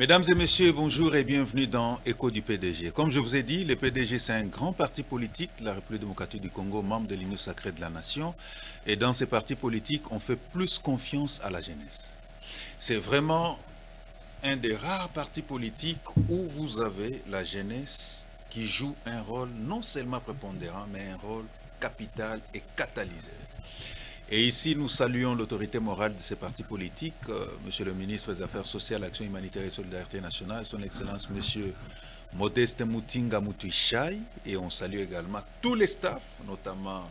Mesdames et messieurs, bonjour et bienvenue dans Écho du PDG. Comme je vous ai dit, le PDG c'est un grand parti politique, la République démocratique du Congo, membre de l'Union sacrée de la nation. Et dans ces partis politiques, on fait plus confiance à la jeunesse. C'est vraiment un des rares partis politiques où vous avez la jeunesse qui joue un rôle non seulement prépondérant, mais un rôle capital et catalyseur. Et ici, nous saluons l'autorité morale de ces partis politiques, Monsieur le ministre des Affaires sociales, Action humanitaire et solidarité nationale, Son Excellence Monsieur Modeste Mutinga Mutuishai, et on salue également tous les staffs, notamment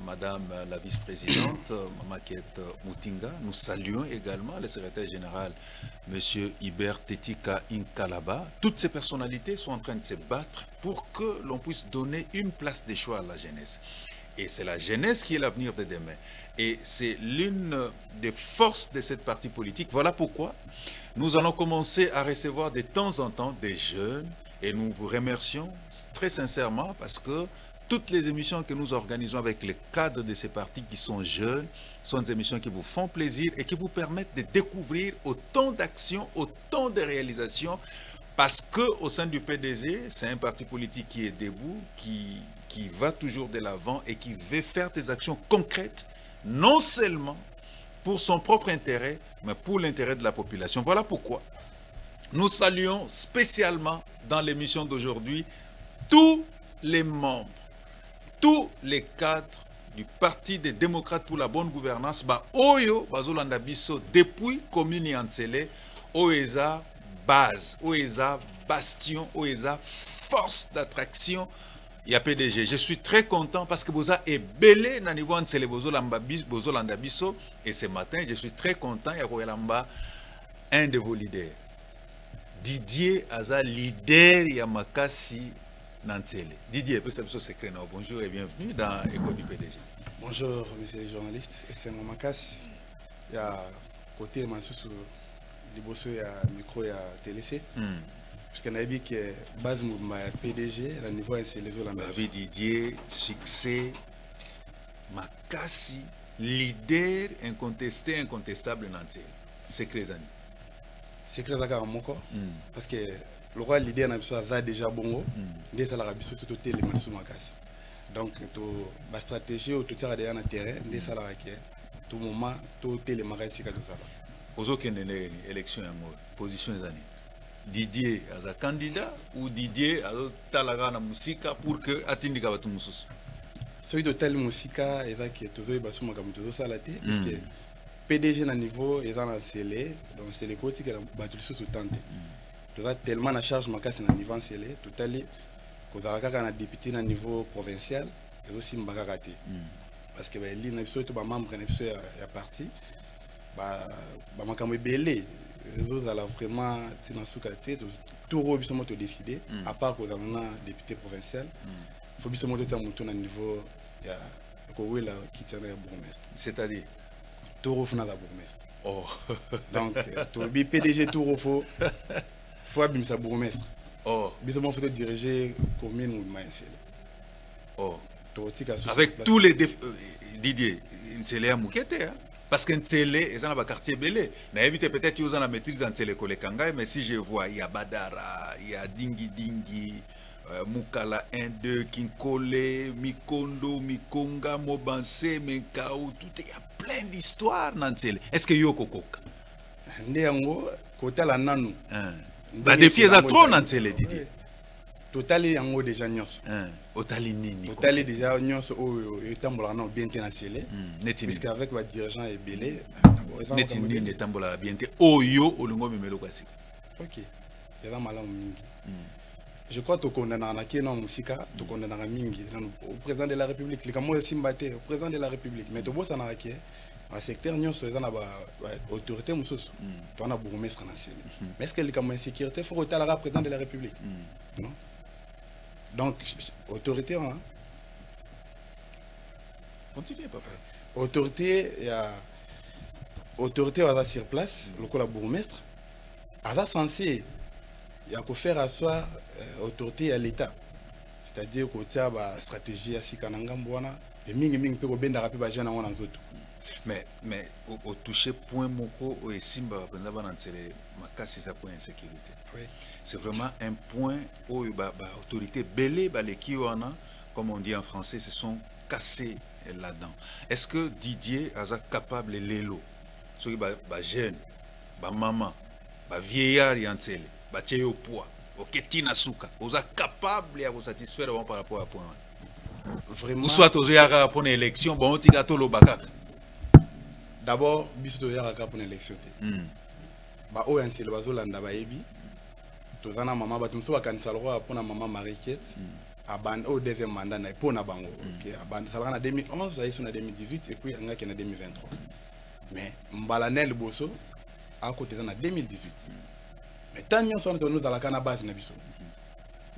Madame la vice-présidente, Mamakette Mutinga. Nous saluons également le secrétaire général, Monsieur Hubert Tetika Inkalaba. Toutes ces personnalités sont en train de se battre pour que l'on puisse donner une place de choix à la jeunesse. Et c'est la jeunesse qui est l'avenir de demain. Et c'est l'une des forces de cette partie politique. Voilà pourquoi nous allons commencer à recevoir de temps en temps des jeunes. Et nous vous remercions très sincèrement parce que toutes les émissions que nous organisons avec les cadres de ces partis qui sont jeunes sont des émissions qui vous font plaisir et qui vous permettent de découvrir autant d'actions, autant de réalisations. Parce qu'au sein du PDG, c'est un parti politique qui est debout, qui va toujours de l'avant et qui veut faire des actions concrètes, non seulement pour son propre intérêt, mais pour l'intérêt de la population. Voilà pourquoi nous saluons spécialement dans l'émission d'aujourd'hui tous les membres, tous les cadres du Parti des démocrates pour la bonne gouvernance, Oyo, Bazolanda Biso, depuis commune Yansele, Oeza base, Oeza bastion, Oeza force d'attraction. Il y a PDG. Je suis très content parce que Boza est belé dans le niveau de Bozolanda Biso. Et ce matin, je suis très content. Il y a un de vos leaders. Didier Aza, leader Yamakasi Nantele. Didier, secret. Bonjour et bienvenue dans Écho du PDG. Bonjour, messieurs les journalistes. C'est Mamakasi. Il y a côté Mansoussou, il y a micro, il y a Télé 7. Parce qu'on a dit que base mouvement PDG, le niveau c'est les autres. Didier, succès, Makasi, leader incontesté, incontestable Nantel. Secret Zani. Secret Zaka Moko. Parce que le roi leader n'a déjà bongo. Dès ça la biso surtout les Mansou Makasi. Donc la stratégie au tout ça derrière le terrain, dès ça la tout moment tout les marais c'est comme ça. Aux autres élection position des années. Didier as un candidat ou Didier as talaga na musika pour que atindika batu mususu. Celui de tel musika ezaki tozo basu makamu tozo salate parce que PDG na niveau ezana scellé donc c'est les côtés que batu sous tante. Toza tellement na charge makasi na niveau scellé totali kozalaka kana député na niveau provincial et aussi mbakakate. Parce que li na biso to ba membre na biso ya parti ba makamu belé nous allons vraiment tout le monde décider, à part que nous avons un député provincial, il faut que nous ayons un niveau qui tient le bourgmestre. C'est-à-dire tout le monde bourgmestre. Oh. Donc, le PDG tout le faut abîmer sa bourgmestre. Oh. Il faut diriger la commune ou le Oh. Avec tous les défis, Didier, c'est les Moukete, parce que Ntsele, ils ont un quartier belé. Peut-être qu'ils ont la maîtrise dans Ntsele Kolekanga, mais si je vois, il y a Badara, il y a Dingi Dingi, Mukala 1, 2, Kinkole, Mikondo, Mikonga, Mobanse, Menkao, tout. Il y a plein d'histoires dans Ntsele. Est-ce que Yoko Koka? Ndéango, côté la Nanou. Défi est trop dans Ntsele, Didier. Totali yango déjà nyonso. Otali nini. Totali déjà nyonso o etambola na bien te na cielé. Puisque avec le dirigeant et belé neti nini etambola bien te oyo olungo memelo kasi. OK. Yala malamu mingi. Je crois to kondana na kena musika, to kondana mingi au président de la République, le kamo simbate au président de la République, mais to bossa na ke un secteur nyonso ezana ba autorité mususu. To na bourgmestre na cielé. Mais est-ce que le kamo insécurité faut retourner à la président de la République? Non. Donc, autorité, hein? Continuez, papa. Autorité, il y a autorité sur place, le bourgmestre, elle est censé faire asseoir autorité à l'État. C'est-à-dire qu'il y a une stratégie à Sikanangambouana, et mingi peut benda rapi bajana wana nzoto. Mais au toucher point moko au simba pendant ntsele makasi ça point insécurité. Oui. C'est vraiment un point où l'autorité belé baleki wana comme on dit en français se sont cassés là-dedans. Est-ce que Didier est capable de l'élo ceux qui jeune, maman, vieillard yantsele, tcheyo poids, oketina suka, vous êtes capable de vous satisfaire par rapport à point. Vraiment. Ou soit aux yara pour une élection, bon on tigato lo bakak. D'abord, biso to yara pour une élection. Ba o yansele bazolanda ba yebi. Tozana maman ba tumso ba kanisa lo pour na maman Mariquette. Aban au deuxième mandat na pour na bango. OK, aban ça en 2011, ça est en 2018 et puis en 2023. Mais Mbalanel Bosso a côté en 2018. Mais tant que nous dans la canne base na biso.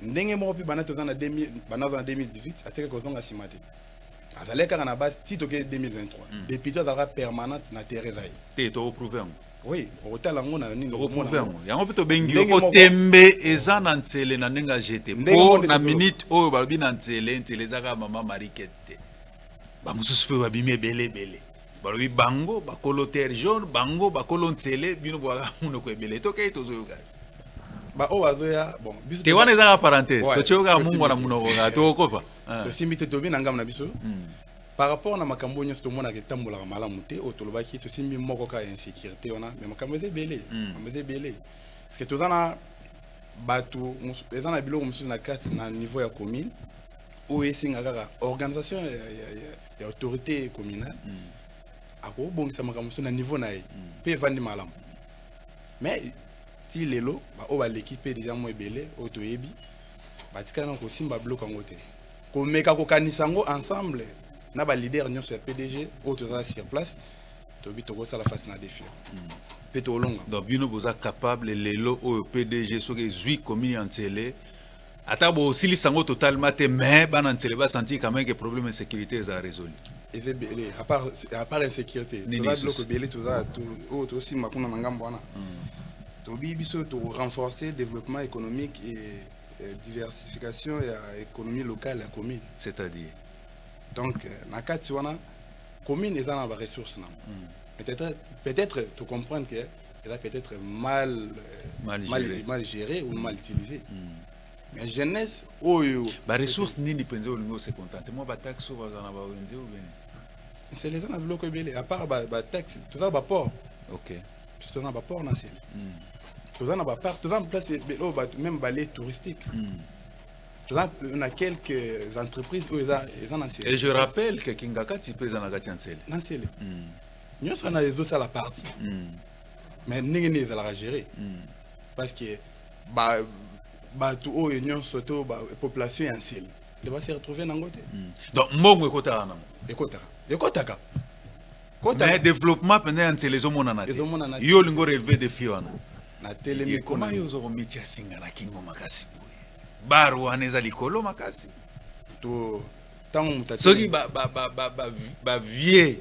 Ndenge mo pi bana tozana 2018 ateke ko zonga simate. Azaleka na base tito ke 2023. Depuis toi zalaka permanente na Teresa. Et to prouver. Oui, au talango na nini ko prouver. Yango pito bengi ko tembe ezana ntsele na nenga jeté. Po na minute oyo balobi na ntsele zaka mama Mariquette. Ba mususu pe babime belé. Balobi bango bakolo terre jaune bango bakolo ntsele bino bwa muno ko ebele to ke to zoyoka. Ba o azoya bon biso te wana ezaka parenthèse to tchoka mungu na munoko ga to kopa to simite to bina ngam na biso par rapport na makambo nyonso to mona ke tambola malamu te o to lobaki to simbi moko ka insécurité ona mais makambo belé parce que tozana batu ezana biloko mususu na carte na niveau ya commune o esinga kaka organisation ya autorité communale ako bongisa makambo na niveau na ye pe vandi malamu mais si lelo on va l'équipe déjà moins belé auto yebi batika na ko simba bloc en côté ko meka ko kanisango ensemble na ba leader nyo sur PDG auto za sur place to bi to ko sala face na défi peto longa donc bino boza capable lelo au PDG so ke zui commune en télé atabo aussi lisango totalement te mais bana télé ba sentir quand même que problème de sécurité est résolu et c'est belé à part insécurité to la bloc belé to za to aussi makuna ngambo wana Tobi biso to renforcer le développement économique et diversification et économie locale la commune. C'est-à-dire donc na kati wana commune est dans la ressource na. Peut-être tu comprendre que elle a peut-être mal géré ou mal utilisé. Mais jeunesse oyo ba ressource nini penze olingo se contente moi ba taxe so bazana ba wenze ou bien c'est les gens bloqué belé à part ba taxe tout ça ba port. OK. Puisque on a pas port na c'est. Tout ça n'a pas part, tout ça en place même balai touristique. On a quelques entreprises où ils en ont. Et je rappelle que Kingaka tu peux en avoir chancel. Nancel. Nous on a les autres à la partie. Mais n'est à gérer. Parce que tout haut union surtout population en ciel. Il va se retrouver dans côté. Donc mongo ekota na. Ekotaka. Mais développement pendant les hommes yo lingo relever des fiona. Na télé comment yo zo mitia singa na kingo makasi boye. Baru aneza likolo makasi. To tango mutati. Soki ba vie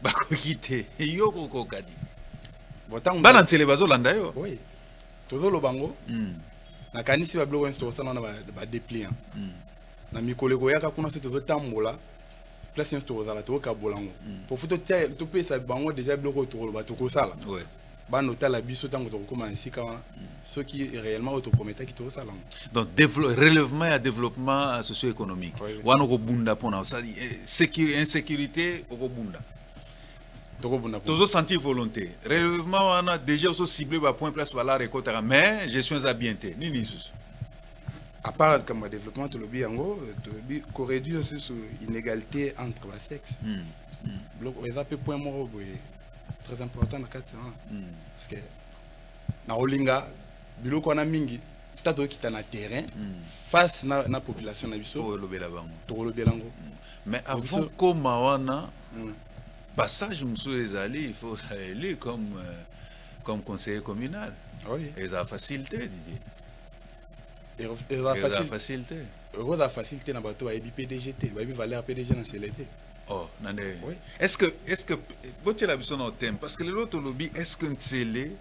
ba kokite yo koko kadi. Botango bana télé bazolanda yo. Oui. Tozolo bango. Na kanisi ba bloco insto sana na ba dépliant. Na mikoleko yaka kuna se tozo tambola. Place insto zala to ka bolango. Pour photo tia to pesa bango déjà bloco to ba to ko sala. Ouais. Ba nota la biso tango to koma nsika ce qui réellement autoprometteur qui to sala. Donc relèvement et développement socio-économique. Wana ko bunda pona ça insécurité ko bunda. Toujours sentir volonté. Relèvement on a déjà aussi ciblé par point place par la récolte mais gestion za bienté. Ni ni sous. À part comme développement de lobby yango, de corriger aussi sur inégalité entre les sexes. Bloc les appels point mort très important dans 4 ans. Parce que na olinga biloko na mingi tato kita na terrain face na population na biso to lobela bango. To lobela ngo. Mais avant comme wana passage monsieur ezali il faut aller comme conseiller communal. Oui. Et ça facilité Didier. Et la facilité. La facilité na bato ba PDGT, ba valeur PDG na CLT. Oh, nane. Oui. Est-ce que votre la besoin au thème parce que l'autre lobby est-ce que c'est les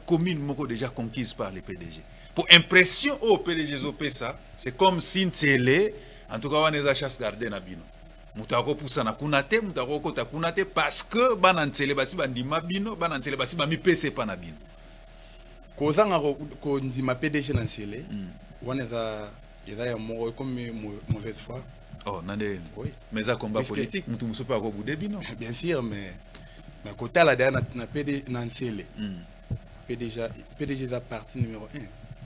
communes moko déjà conquises par les PDG. Pour impression au PDG ça, c'est comme si Ntsele en tout cas on les chasse garder na bino. Moutako poussana kunate, moutako kota kunate parce que banantsele basi bandima bino, banantsele basi bami pese pa na bino. Kozanga ko ndima PDG nansele. Wana eza ya moko comme mauvaise foi. Oh, nande. Oui. Mais ça combat politique, mutu muso pa ko boudé bino. Bien sûr, mais côté la dernière na PD nansele. PDG est partie numéro 1.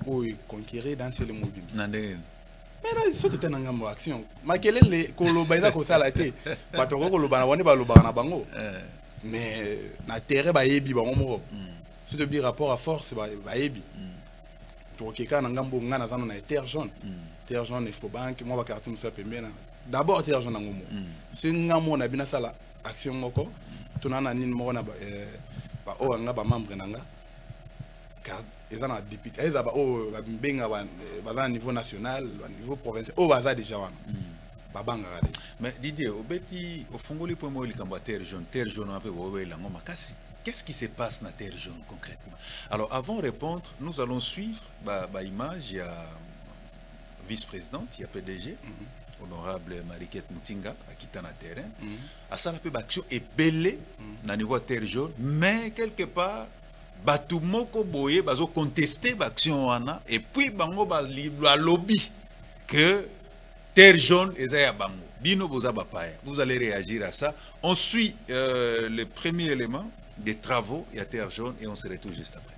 Où conquérir dans le mobile. Nande. Mais là, il faut que tu aies une action. Mais quel est le colobaïza ko sala té? Parce que kolobana wani ba lobana na bango. Mais na terre ba yebi ba ngomo. Si tu dis rapport à force ba yebi. Donc quelqu'un na ngambo ngana zana na terre jaune. Terre jaune il faut banque moi ba carte musa pembena. D'abord terre jaune ngomo. Si ngamo na bina sala action moko, tunana nini moko na ba o nga ba membre nanga. Car ils ont député, ils ont au niveau national, au niveau provincial, au bazar déjà. Mais Didier, au fond, terre jaune, qu'est-ce qui se passe dans la terre jaune concrètement? Alors, avant de répondre, nous allons suivre l'image. Il y a vice-présidente, il y a PDG, honorable Mariquette Mutinga, qui est dans le terrain. À ça, on a action est belée dans le niveau de terre jaune, mais quelque part, batu moko boye bazo contester l'action wana et puis bango ba lobby que terre jaune ezaya bango bino boza bapaya. Vous allez réagir à ça. On suit le premier élément des travaux et à terre jaune et on se retrouve juste après.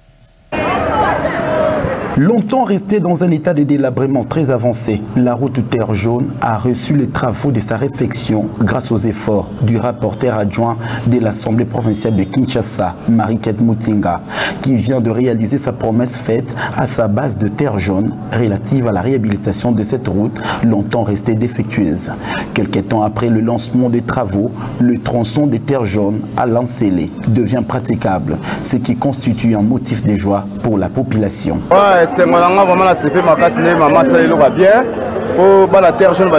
Longtemps restée dans un état de délabrement très avancé, la route Terre Jaune a reçu les travaux de sa réfection grâce aux efforts du rapporteur adjoint de l'Assemblée provinciale de Kinshasa, Mariquette Mutinga, qui vient de réaliser sa promesse faite à sa base de Terre Jaune relative à la réhabilitation de cette route longtemps restée défectueuse. Quelques temps après le lancement des travaux, le tronçon de Terre Jaune à Lancelé devient praticable, ce qui constitue un motif de joie pour la population. Ouais, c'est vraiment la CP Makasine, maman, ça va bien. Pour la terre jaune,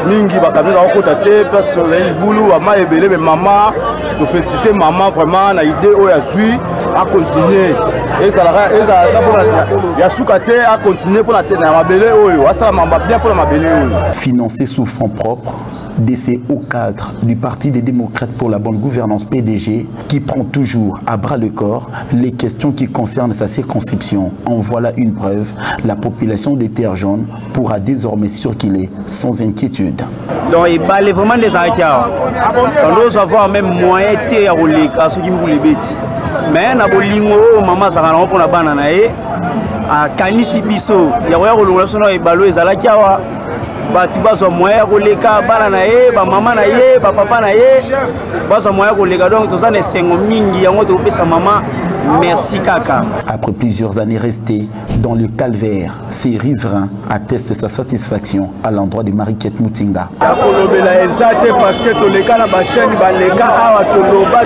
Ningi va caminer dans le côté, parce que le boulot, maman est belle, mais maman, nous féliciter maman vraiment, la idée où elle suit à continuer. Et ça il y a soukate à continuer pour la terre, ma belle, ça m'a bien pour la belle. Financé sous fonds propres, d'essai au cadre du Parti des démocrates pour la bonne gouvernance PDG, qui prend toujours à bras le corps les questions qui concernent sa circonscription. En voilà une preuve, la population des terres jaunes pourra désormais circuler sans inquiétude. Donc il balait vraiment les enquêtes. On doit avoir même moyen de rouler à ceux qui me voulaient bêtis. Mais na bolingo maman ça va pour la banane à Kanisi Bisso, il y a un rôle sur les ballots et à la Kiawa. Batu baso moyen koleka bana na ye ba mama na ye ba papa na ye baso moyen koleka donc tout ça ne sengo mingi yango to pesa maman merci kaka. Après plusieurs années restées dans le calvaire, ces riverains attestent sa satisfaction à l'endroit de Mariquette Mutinga. Kolobela ezate parce que toleka na ba chaîne ba leka awa toloba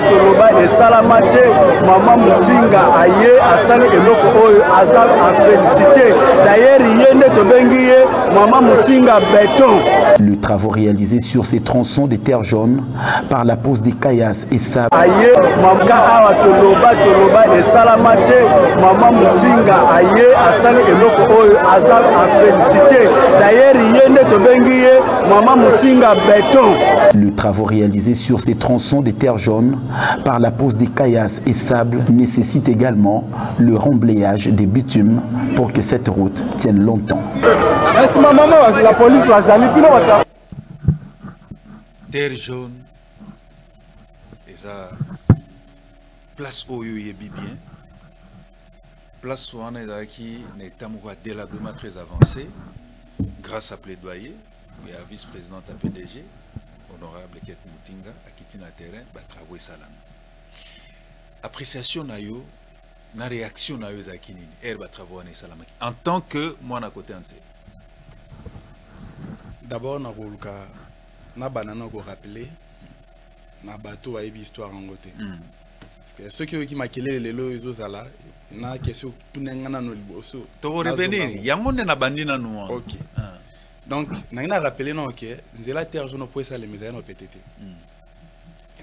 et salamate maman Mutinga aye asale eloko oyo azal a féliciter d'ailleurs yende to bengi ye maman Mutinga. Le travaux réalisés sur ces tronçons de terre jaune par la pose des caillasses et sable Le travaux réalisés sur ces tronçons de terre jaune par la pose des caillasses et sable nécessite également le remblayage des bitumes pour que cette route tienne longtemps. La police va terre jaune, et ça, place où il y a bien, place où on est qui n'est pas délabrement très avancé, grâce à plaidoyer, et à vice-présidente à PDG, honorable Kette Mutinga, à quitter le terrain, va travailler ça là. Appréciation na yo, na réaction na yo zakini, elle va travailler ça là. En tant que moi à côté entier. D'abord, na banana ko rappeler na bateau a une histoire en côté. Parce que ceux qui maquillent les lois ils là, na question tout n'engana no liboso. To revenir, yamonde na bandina no. OK. Donc, na rappeler non OK, nzela terre jaune pour ça les médailles no PTT.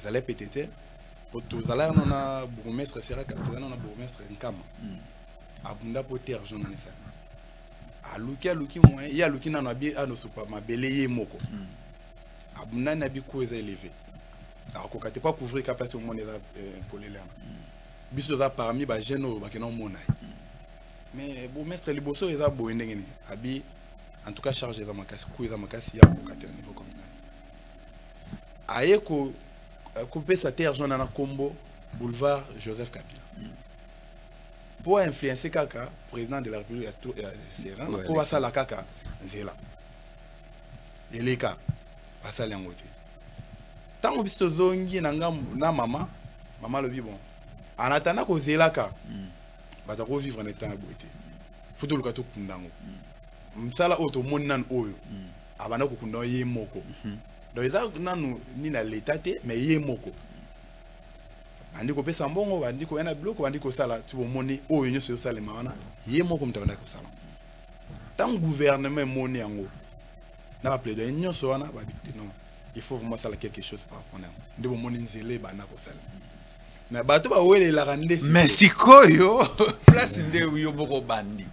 Ils allaient PTT pour tous aller on a bourgmestre sera quartier on a bourgmestre Nkama. Abunda pour terre jaune na ça. Aluki moyen ya aluki na bien ano super ma beleye moko. abunani na biko eza élevé akoka te pas couvrir ka place au monde eza polele biso za parmi ba jeune ba kenon mona mais bon mestre liboso eza bo ndenge ni abi en tout cas charge eza makasi ku eza makasi ya ko katela niveau communal aye ko pesa terre jaune na Kombo boulevard Joseph Kabila pour influencer kaka président de la République Seran ko wasala kaka nzela eleka basala yango te tango biso zongi na ngambu na mama lobi bon en attendant ko zelaka bata ko vivre en état boité futu luka to kundango msala oto monnan oyo abana ko kunda ye moko donc eza nanu ni na l'état te mais ye moko andi ko pesa mbongo bandi ko yana bloko andi ko sala tu moni oyo nyoso sala mawana ye moko mtabanda ko sala tant gouvernement moni yango na ba plaider nyoso wana ba bité non il faut vraiment sala quelque chose par rapport à ndebo moni nzele bana ko sala na bato ba wele la rande mais sikoyo place nde yo boko bandi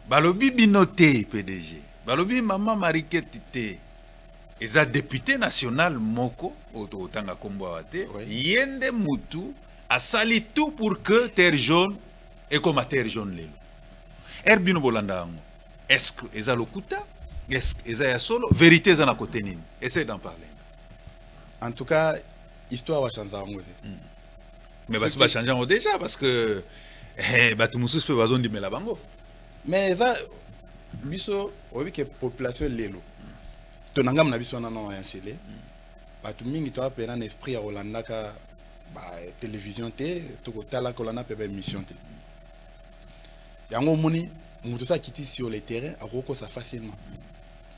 balobi binoté PDG balobi maman Mariquette te eza député national moko otanga kombo awate yende mutu asali tout pour que terre jaune et comme terre jaune lelo erbino bolanda ngo est-ce que eza lokuta est-ce eza ya solo vérité eza na côté nini essaye d'en parler en tout cas histoire va changer ngo mais basi va changer déjà parce que batu mususu pe bazondi mela bango mais ça biso obi que population lelo tonangam na biso na non installé batu mingi to apena na esprit ya Rolanda ka ba télévision te to ko tala ko lana pe ba émission te yango moni muto sa kiti sur le terrain akoko sa facilement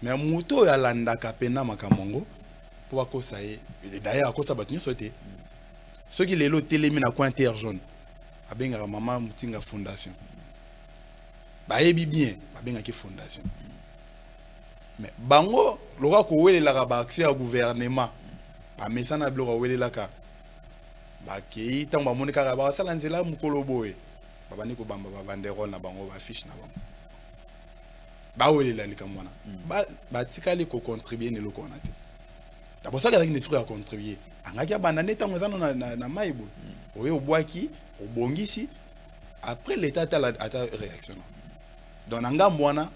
mais muto ya landa ka pena makamongo pour ko sa e d'ailleurs akosa batu nyo sote ceux qui lelo telemi na coin terre jaune abenga mama mutinga fondation ba yebi bien abenga ki fondation mais bango loka ko welela ka ba action ya gouvernement ba mesana bloka welela ka ba ki tamba monika ka ba sala nzela mukolo boye baba niko bamba ba banderole na bango ba affiche na bango ba welela likamwana ba tikali ko contribuer ne loko na te d'abord ça que ne contribuer angaki abanda neta ngozana na maibo oye obwaki obongisi après l'état ata réaction donc ngambo wana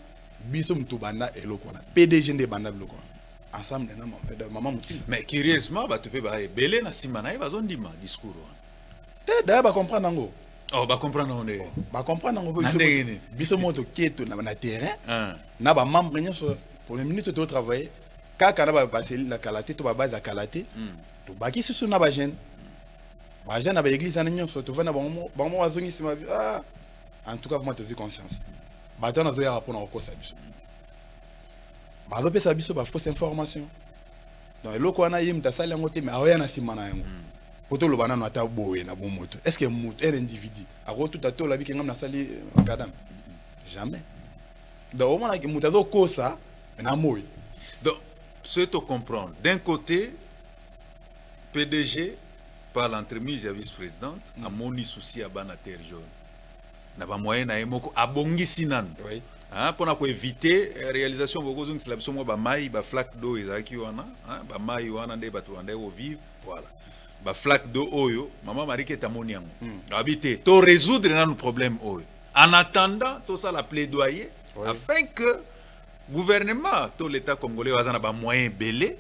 biso mtu banda eloko wana PDG nde banda biloko ensemble na maman muti mais curieusement ba topé ba belé na simana ba zondima discours te da ba comprendre ngo oh ba comprendre on ba comprendre ngo biso moto keto na terrain na ba membre nyoso pour les minutes de travailler kaka na ba passer la kalaté to ba base à kalaté to baki susu na ba jeune na ba église na nyoso to vana ba mo wazongi sima en tout cas vraiment tu as conscience bato na zo ya rapport na kosa biso bazo pesa biso ba fausse information donc eloko wana yim ta sala ngote mais aoya na sima na yango poto lo bana no ata boye na bomoto est-ce que un individu ako tout ato la bi ke ngam na sali kadam jamais donc au moins que mutazo kosa na moyi donc c'est to comprendre d'un côté PDG par l'entremise ya vice-présidente a moni souci à bana terre jaune na ba moyen na emoko abongisi nan oui pour ko éviter réalisation beaucoup zong la biso mo ba mai ba flaque d'eau ezaki wana ba mai wana nde batu ande au vivre voilà ba flaque d'eau oyo maman Mariquette amoni yango habité to résoudre nos problèmes oyo en attendant tout ça la plaidoyer afin que gouvernement tout l'état congolais wazana ba moyen belé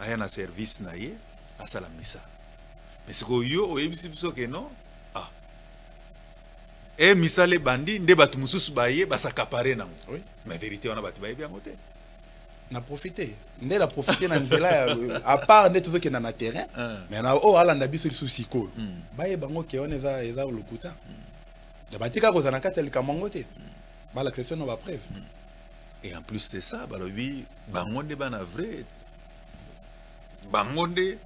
aya na service na ye asala misa mais ce que yo oyebisi biso que non et misale bandi nde batu mususu baye basakapare nango oui mais vérité wana batu baye bien côté na profiter nde la profiter na nzela à part nde tozo ke na terrain mais na o alanda biso souci ko baye bango ke on eza lokuta da batika ko zana kata likamango te ba l'exception ba preuve et en plus de ça balobi bango nde bana vrai bango nde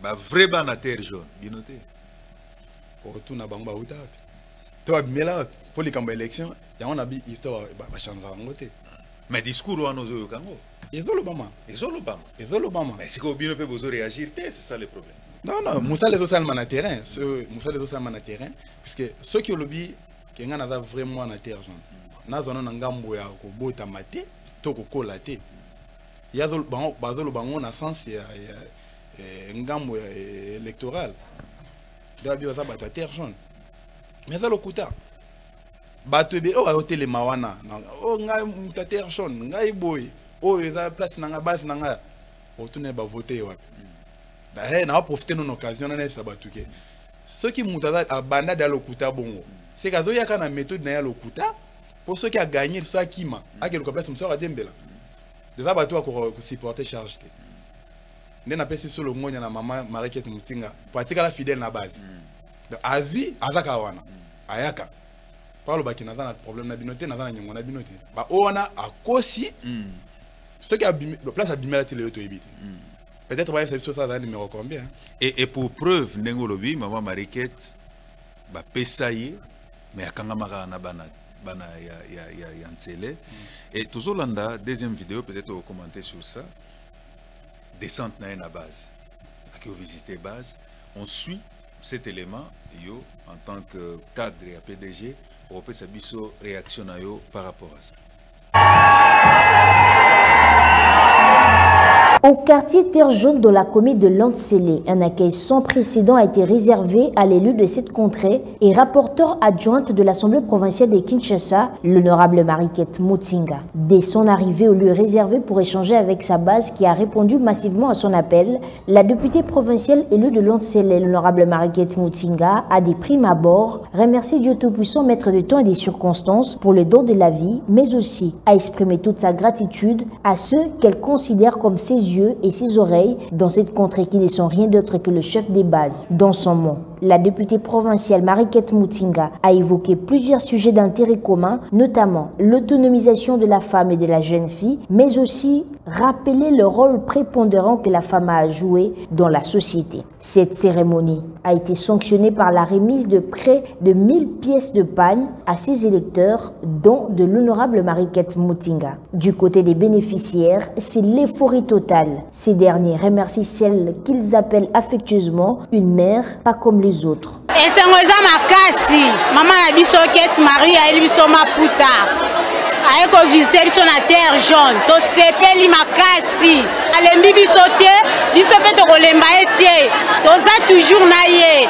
ba vrai bana terre jaune binoté pour tout na bango ba uta toi mela pour les campagnes élection ya on a bi histoire ba changer ngote mais discours wana ozo yokango ezolo bama mais c'est que bino pe bozo réagir c'est ça le problème non Moussa les autres na terrain Moussa les autres na terrain puisque ceux qui lobby que ngana za vraiment na terre jaune na zona na ngambo ya ko bota maté to ko kola te il y a un sens un gamme électoral de la terre jaune mais ça le coûte bato be o ayote le mawana o nga mutater jaune ngai boy o eza place na nga base na nga o tune ba voter wapi da na profiter non occasion na nefsa batuke ceux qui mutaza abanda da lokuta bongo c'est kazo ya kana méthode na ya lokuta pour ceux qui a gagné soit kima akelo ka place mso adembela déjà bato ko supporter charge te ndena pesi solo ngonya na mama Mariquette Mutinga pratika la fidèle na base donc avi azaka wana ayaka parle ba kina na problème na binoté na na nyongo na binoté ba ona akosi ceux qui a le place abimela tele auto ebité peut-être ba c'est ça numéro combien et pour preuve ndengolobi mama Mariquette ba pesaye mais akanga maka na bana ya ntele et toujours landa deuxième vidéo peut-être au commenter sur ça descente na la base à qui vous visitez base on suit cet élément yo en tant que cadre et PDG pour faire sa biso réaction à yo par rapport à ça. Au quartier Terre Jaune de la commune de Lantsele, un accueil sans précédent a été réservé à l'élu de cette contrée et rapporteur adjointe de l'Assemblée provinciale de Kinshasa, l'honorable Mariquette Mutinga. Dès son arrivée au lieu réservé pour échanger avec sa base qui a répondu massivement à son appel, la députée provinciale élue de Lantsele, l'honorable Mariquette Mutinga, a des primes à bord, remercié Dieu Tout-Puissant, maître de temps et des circonstances pour le don de la vie, mais aussi a exprimé toute sa gratitude à ceux qu'elle considère comme ses yeux et ses oreilles dans cette contrée qui ne sont rien d'autre que le chef des bases. Dans son mot, la députée provinciale Mariquette Mutinga a évoqué plusieurs sujets d'intérêt commun, notamment l'autonomisation de la femme et de la jeune fille, mais aussi rappeler le rôle prépondérant que la femme a joué dans la société. Cette cérémonie a été sanctionnée par la remise de près de 1000 pièces de pagne à ses électeurs, dont de l'honorable Mariquette Mutinga. Du côté des bénéficiaires, c'est l'euphorie totale. Ces derniers remercient celle qu'ils appellent affectueusement une mère, pas comme les autres. Maman a biso Kate Marie a biso Maputa. Aeko visiter biso na terre jaune. To sepeli makasi. Alembi biso te, biso pe to kolemba ete. Toza toujours na ye.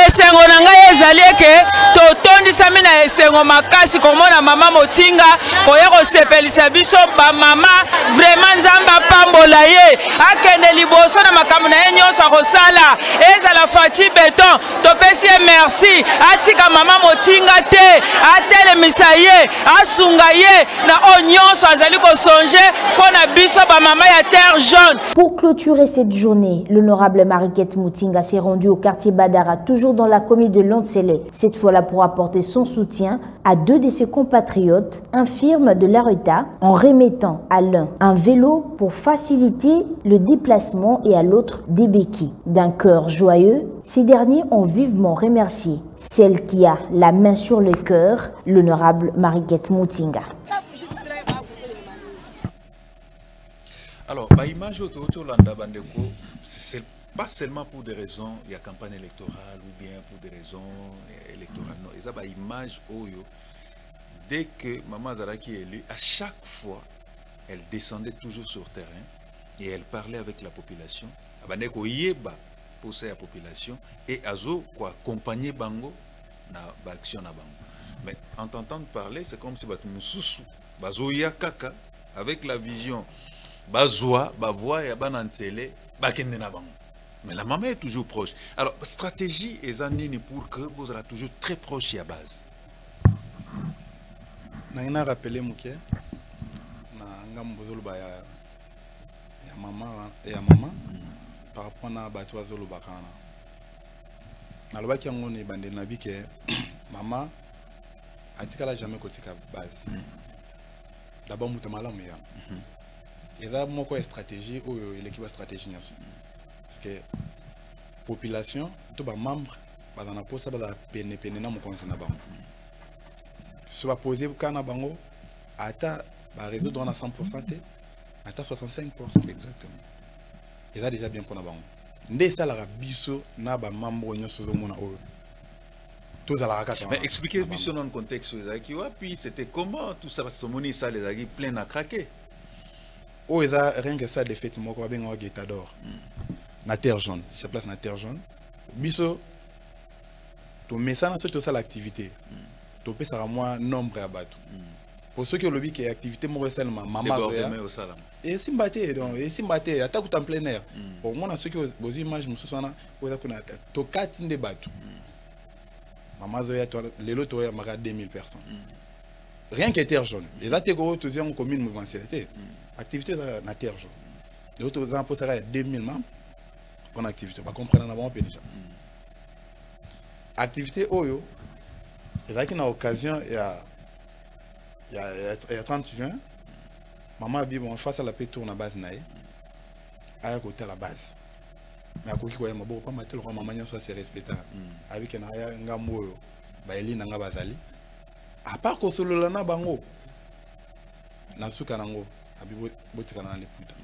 Esengo na ngai ezali ke totondisa mina esengo makasi komona mama Mutinga koya kosepelisa biso ba mama vraiment nzamba pambola ye akende liboso na makambo na ye nyonso akosala ezala fati beton topesi merci atika mama Mutinga te atelemisa ye asunga ye na o nyonso azali kosonge pona biso ba mama ya terre jaune. Pour clôturer cette journée, l'honorable Mariquette Mutinga s'est rendu au quartier Badara, toujours dans la commune de Lantsele, cette fois-là pour apporter son soutien à deux de ses compatriotes infirmes de leur état, en remettant à l'un un vélo pour faciliter le déplacement et à l'autre des béquilles. D'un cœur joyeux, ces derniers ont vivement remercié celle qui a la main sur le cœur, l'honorable Mariquette Mutinga. Alors, l'image autour de Landa Bandeko, c'est pas seulement pour des raisons, il y a campagne électorale ou bien pour des raisons électorales. Non, il y a une image où, dès que Maman Zaraki est élue, à chaque fois, elle descendait toujours sur terrain et elle parlait avec la population. Bandeko yeba pour la population et azo quoi accompagner Bango na action na Bango. Mais en t'entendant parler, c'est comme si batu mususu bazo ya kaka avec la vision bazoa bavoa ya banantele bakende na Bango. Mais la maman est toujours proche. Alors, stratégie est nini pour que vous soyez toujours très proche à la base. Je vais rappeler Mouké. Je vais maman par rapport à Batoa Zolo Bakana. Je vais dire que maman a jamais côté base. D'abord, je vais dire que il y a une stratégie ou l'équipe stratégie. Parce que la population, tous les membres, dans la poste, ils peine na mukonzi na bango. Si on poser le cas na bango, ata ba résoudre à 100%, ata 65%. Exactement. Et ça déjà bien pour na bango. Ndé ça la biso na ba membre nyonso zo mona o. Tous à la rakata. Mais expliquez biso dans le contexte puis c'était comment tout ça parce que moni ça les a plein à craquer. oh ils a rien que ça des fêtes moi quoi bien au Guetador na terre jaune sur place na terre jaune biso to messana surtout ça l'activité to pesa à moi nombre à battu pour ceux qui ont le but qui est activité moi seulement maman et simbaté donc et simbaté attaque en plein air pour moi ceux qui vos images me souciant vous avez to 4 de battu maman zoya les lots ya mara 2000 personnes rien que terre jaune les attaques au en commune mouvementialité activité na terre jaune les autres en poste 2000 membres en activité va comprendre avant déjà activité oyo et là qui a occasion il y a 30 juin maman bi bon face à la paix tourne à base naï à côté à la base mais à côté quoi ma bon pas matel roi maman nyonso c'est respectable avec na ya ngambo ba eli na ngabazali à part ko solo na bango na suka nango abi botika na leputa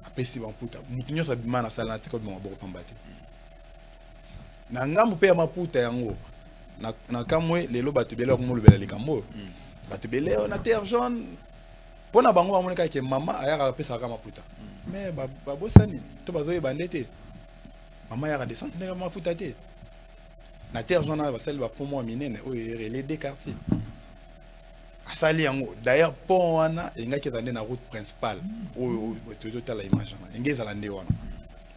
apesi ba puta mutu nyonso abima na sala na tiko bon ba pambate na ngambo pe ya maputa yango na kamwe lelo batubele ko molubela likambo batubele na terre jaune pona bango bamoneka ke mama ayaka pesa ka maputa mais babosani to bazoye bandete mama yaka descente na maputa te na terre jaune ba sel ba pomo minene o les deux quartiers asali yango d'ailleurs pont wana engaki zande na route principale o to la image na engeza la nde wana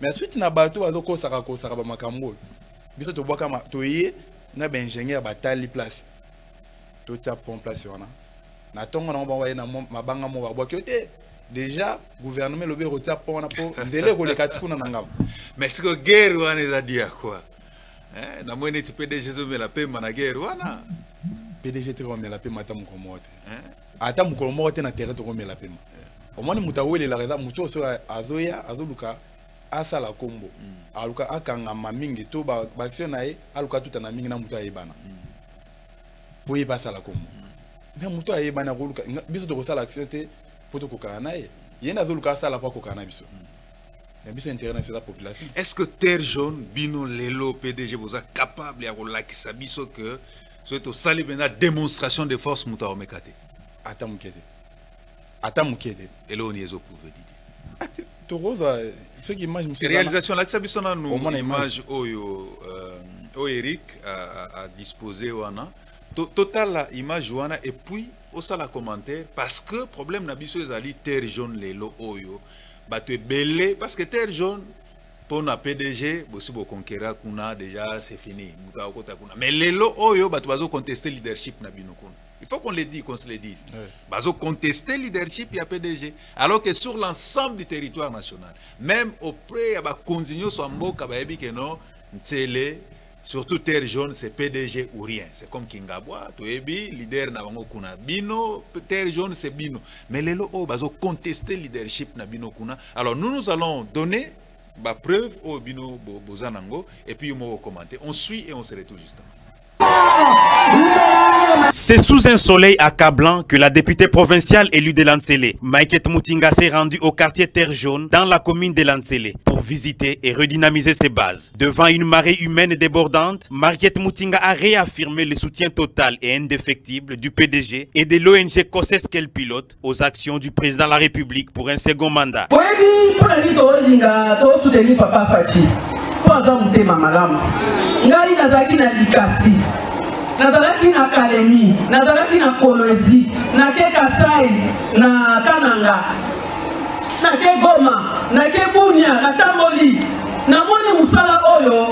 mais suite na bato bazokosa ba makambo biso to boka ma to yé na ba ingénieur batali place to tia pont place wana na tongo na ba na mabanga mo ba boki te déjà gouvernement lobe rotia pont na po ndele ko le katikuna na ngam mais ce que guerre wana za dia quoi na mwene ti PDG zo me la pema na guerre wana PDG te ko me la pema ta mukomote ata mukomote na terre to ko me la pema au moins mutawele la raison muto so azoya azoluka asala kombo aluka akanga mamingi to ba action na ye aluka tuta na mingi na muto ayebana po yeba sala kombo mais muto ayebana koluka biso to ko sala action te poto ko kana ye yena azoluka sala pa ko kana biso mais biso intérêt sur la population. Est-ce que terre jaune bino lelo PDG vous a capable ya ko lakisa biso que c'est au sali bena démonstration de force muta omekate atamukete et là on y est au pouvoir Didier to rosa ce qui image monsieur réalisation lakisa biso na nous image oyo Eric a disposé wana total la image wana et puis au sala commentaire parce que problème na biso ezali terre jaune lelo oyo bato belé parce que terre jaune pour na PDG bosi bo conquérir kuna déjà c'est fini muta okota kuna mais lelo oyo bato bazo contester leadership na bino kuna il faut qu'on le dise qu'on se le dise bazo contester leadership ya PDG alors que sur l'ensemble du territoire national même auprès ya ba konzinyo so mboka ba yebi que non ntele surtout terre jaune c'est PDG ou rien c'est comme Kingabwa to yebi leader na bango kuna bino terre jaune c'est bino mais lelo o bazo contester leadership na bino kuna alors nous allons donner ba preuve au bino bozanango et puis on commenter on suit et on se retrouve justement. C'est sous un soleil accablant que la députée provinciale élue de Lansele, Maïket Mutinga, s'est rendue au quartier Terre Jaune dans la commune de Lansele pour visiter et redynamiser ses bases. Devant une marée humaine débordante, Maïket Mutinga a réaffirmé le soutien total et indéfectible du PDG et de l'ONG COSES qu'elle pilote aux actions du président de la République pour un second mandat. Ngai nazalaki na likasi nazalaki na kalemi nazalaki na kolwezi na ke kasai na kananga na ke goma na ke bunia na tamboli na moni musala oyo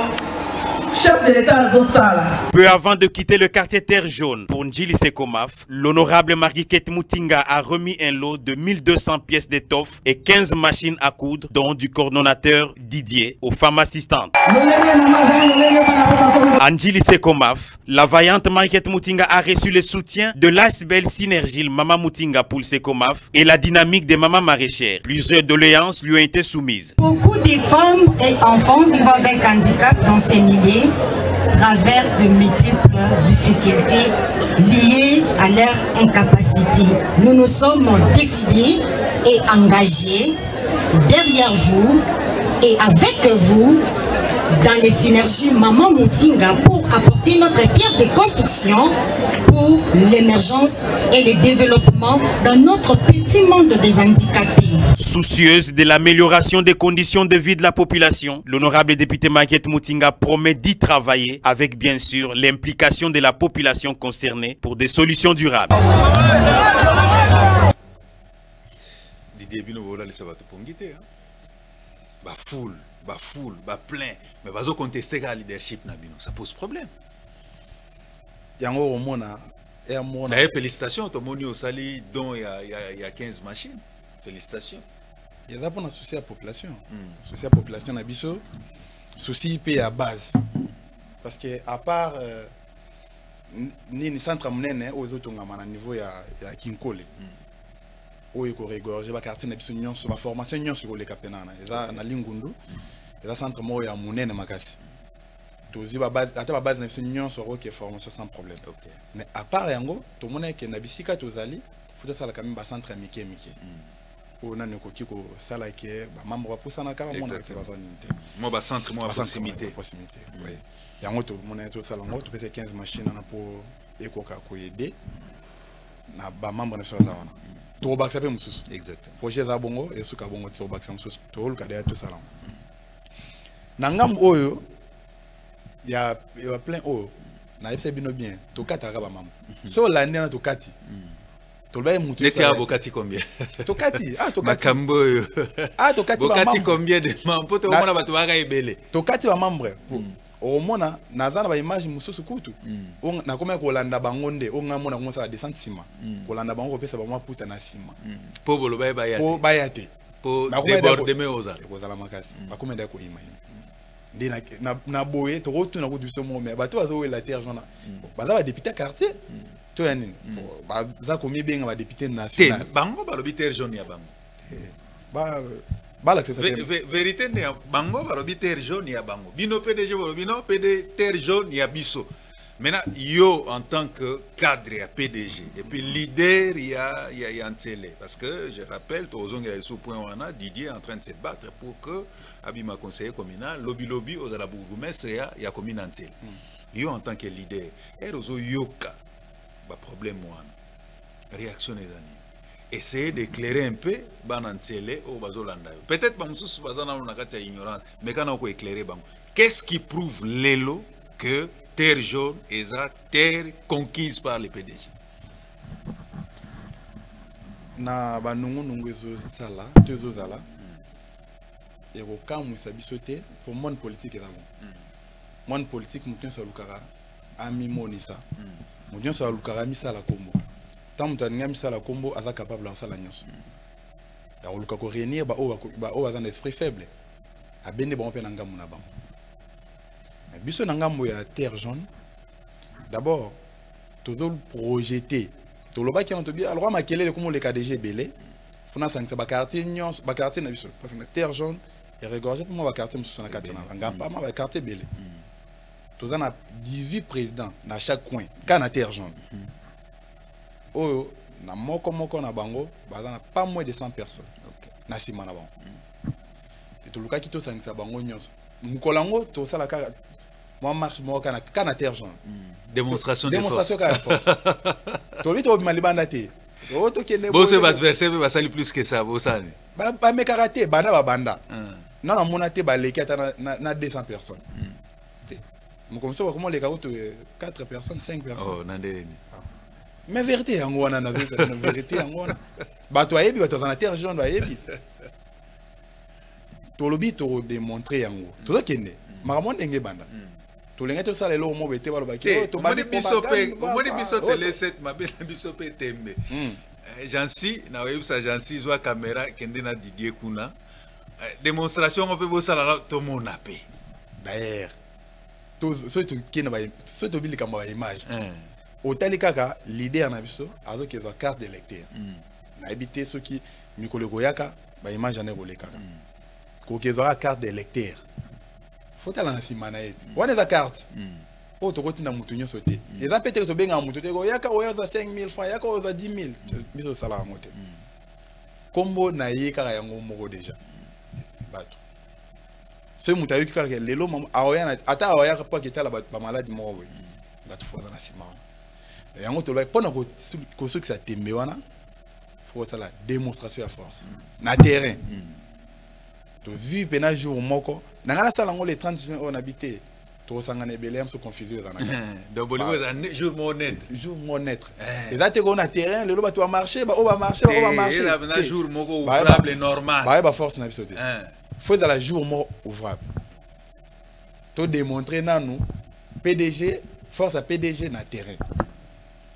chef de l'État Zosala. Peu avant de quitter le quartier Terre Jaune pour Njili Sekomaf, l'honorable Marguerite Mutinga a remis un lot de 1200 pièces d'étoffe et 15 machines à coudre, dont du coordonnateur Didier aux femmes assistantes. À Njili Sekomaf, la vaillante Marguerite Mutinga a reçu le soutien de l'ASBEL Synergile Mama Mutinga pour Sekomaf et la dynamique des mamans maraîchères. Plusieurs doléances lui ont été soumises. Beaucoup de femmes et enfants vivant avec handicap dans ces milliers traversent de multiples difficultés liées à leur incapacité. Nous nous sommes décidés et engagés derrière vous et avec vous dans les synergies Maman Mutinga pour apporter notre pierre de construction pour l'émergence et le développement dans notre petit monde des handicapés. Soucieuse de l'amélioration des conditions de vie de la population, l'honorable député Maïket Mutinga promet d'y travailler avec bien sûr l'implication de la population concernée pour des solutions durables. Didier Bino voilà les sabato pongité ba foule, plein, mais bazo contester le leadership na bino, ça pose problème. Yango omona et amona. D'ailleurs félicitations to moni au sali dont il y a 15 machines. Félicitations. Il y a un souci à la population. Souci à la population na biso, souci IP à base. Parce que à part ni centre monene aux autres à niveau ya Kinkole. Où il faut regorger ba quartier na biso nyonso ba formation nyonso ko le kapenana. Eza na Lingundu. Eza centre mo ya monene makasi. Tozi ba base ata ba base na biso nyonso ko formation sans problème. Mais à part yango, to mona ke na bisika tozali, faut ça la quand même ba centre mike. On a ko sala ke ba membre ba poussa na ka mona ke ba zonite. Moi ba centre moi proximité. Oui. Yango to mona to sala ngo to pese 15 machines na pour ekoka ko aider na ba membre na so za wana. To ba sape mususu. Exactement. Projet za bongo et suka bongo to ba mususu to lu ka de to sala. Na ngam oyo ya plein oyo na yebse bino bien to kata ka ba membre. So la ndena to kati. Netia Bokati combien? Tokati, ah Tokati. Makambo. Ah Tokati Bokati combien de membres? Poto mona batu baka ebele. Tokati ba membre. O mona nazana ba image mususu kutu. On na koma ko landa bangonde, on nga mona konsa descente sima. Ko landa bango pesa ba maputa na sima. Po bolo ba yate. Po ba yate. Po déborde me oza. Ko zala makasi. Ba koma ndako ima. Ndi na boye to rotu na ko du somo mais bato azo la terre jona. Ba za ba député quartier. To yanini za komi benga ba député national bango ba lobi terre jaune ya bango ba la vérité ne bango ba lobi terre jaune ya bango bino PDG ba lobi no PD terre jaune ya biso. Maintenant yo en tant que cadre ya PDG et puis leader ya Ntsele parce que je rappelle to ozongi la sous point wana Didier est en train de se battre pour que abima conseiller communal lobby aux ala bourgmestre ya commune Ntsele. Yo en tant que leader erozo yoka ba problème wana réaction des amis essayer d'éclairer un peu banantele au bazolanda peut-être ba mususu bazana na kati ya ignorance mais kana ko éclairer bango qu'est-ce qui prouve lelo que terre jaune est la terre conquise par les PDG na ba nungu ezo sala tezo zala et au kamu sabisote pour monde politique là monde politique mutin sa lukara ami monisa Mon sa lukara misala kombo. Tant mutania misala kombo aza capable de sala nyonso. Ya luka ko réunir ba o aza un esprit faible. A bende ba on pe na ngamu na bango. Biso na ngambo ya terre jaune. D'abord, tozo projeter. To loba ki on to bien alors makelele comme le KDG belé. Funa sangsa ba quartier nyonso, ba quartier na biso parce que la terre jaune est regorgé pour moi ba quartier mususu na katana. Ngamba ma ba quartier belé. Tous en a 18 présidents dans chaque coin, quand na terre jaune. Oh, na moko na bango, bazana pas moins de 100 personnes. Na sima na bango. Et tout le cas qui to sangisa bango nyonso. Mukolango to sala ka moi marche mo kana terre jaune. Démonstration de force. Démonstration de force. To vite malibanda te. Oh to kende bo se adversaire va salir plus que ça, bo sani. Ba me karaté banda ba banda. Non na monate ba lekata na 200 personnes. Comme ça, comment les gars, 4 personnes, 5 personnes. Oh, nandé. Mais vérité, en gros, on a vérité, en gros. Bah, toi, tu as la terre jaune, tu as le but de démontrer, en gros. Tu as qui est Maramon d'Enge Banda. Tu l'as dit, ça, les lots, tu as dit, tu m'as dit, bisopé, les 7, ma belle bisopé, tembe. Jansi, na web sa Jansi, zoa caméra, kende na Didier Kuna. Démonstration, on peut voir ça là, tout le monde a payé. D'ailleurs. Surtout qui n'a pas surtout bien comme image. Au tel cas, l'idée en abisso, alors qu'ils ont carte d'électeur. Na habité ceux qui Mikolo Goyaka, bah image en est kaka. Quand ils aura carte d'électeur. Faut aller en simanaït. On est la carte. Oh, tu continues à moutonner sauter. Et ça peut-être bien en moutonner. Goyaka, oya 5 000 francs, yaka oya 10 000. Biso salaire à monter. Combo na yeka yango moko déjà. Bato. Ce mutayu qui a les lots, ata awaya pas qui était la maladie mort. La fois dans la ciment. Et en gros, pendant que ça tembe wana, faut ça la démonstration à force na terrain to vu pena jour moko na ngala sala ngole 30 juin on habité to sangana belé am so confusé dans donc bolimo jour monnaie jour monnaie et là te go na terrain le lo ba to marcher ba o ba marcher ba o ba marcher na jour moko ouvrable normal ba force na biso te faut dans la jour moko ouvrable to démontrer nanu PDG force à PDG na terrain